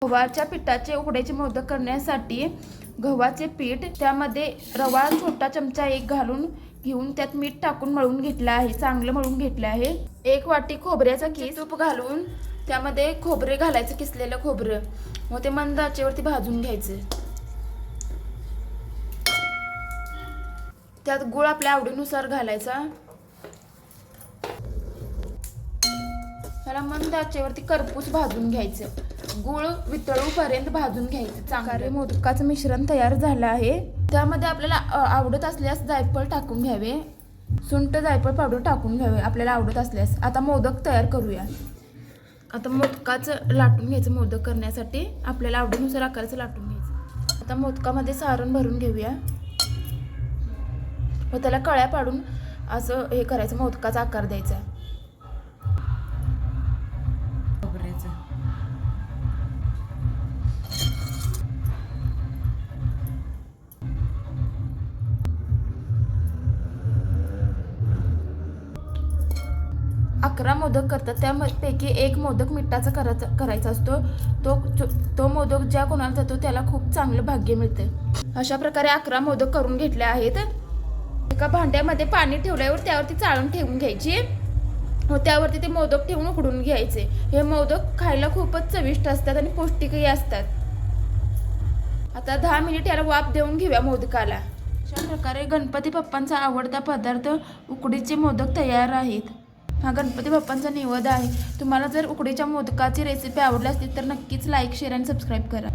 गव्हाच्या पिठाचे उकड्याचे मोदक करण्यासाठी गव्हाचे पीठ त्यामध्ये रवा छोटा चमचा 1 घालून घेऊन त्यात मीठ टाकून मळून घेतलं आहे, चांगलं मळून घेतलं आहे। 1 वाटी खोबऱ्याचा किस तूप घालून त्यामध्ये खोबरे घालायचं, किसलेलं खोबरं, मग ते मंद आचेवरती भाजून घ्यायचं। त्यात गूळ आपल्या आवडीनुसार घालायचा। त्याला मंद आचेवरती करपूस भाजून घ्यायचं, गूळ वितळूपर्यंत भाजून घ्यायचं। चांगले मोदकाचं मिश्रण तयार झालं आहे। त्यामध्ये आपल्याला आवडत असल्यास जायफळ टाकून घ्यावे, सुंठ जायफळ पावडर टाकून घ्यावे आपल्याला आवडत असल्यास। आता मोदक तयार करूया। आता मोदकाचं लाटून घ्यायचं। मोदक करण्यासाठी आपल्याला आवडीनुसार आकाराचं लाटून घ्यायचं। आता मोदकामध्ये सारण भरून घेऊया व त्याला कळ्या पाडून असं हे करायचं, मोदकाचा आकार द्यायचा। अकरा मोदक करतात, त्यापैकी 1 मोदक मिठाचा करायचा असतो। तो मोदक ज्या कोणाला जातो त्याला खूप चांगलं भाग्य मिळतं। अशा प्रकारे 11 मोदक करून घेतले आहेत। एका भांड्यामध्ये पाणी ठेवल्यावर त्यावरती चाळण ठेवून घ्यायची व त्यावरती ते मोदक ठेवून उकडून घ्यायचे। हे मोदक खायला खूपच चविष्ट असतात आणि पौष्टिकही असतात। आता 10 मिनिट याला वाफ देऊन घेऊया मोदकाला। अशा प्रकारे गणपती बाप्पांचा आवडता पदार्थ उकडीचे मोदक तयार आहेत। हा गणपती बाप्पांचा निवेद आहे। तुम्हाला जर उकडीच्या मोदकाची रेसिपी आवडली असतील तर नक्कीच लाईक, शेअर आणि सबस्क्राईब करा।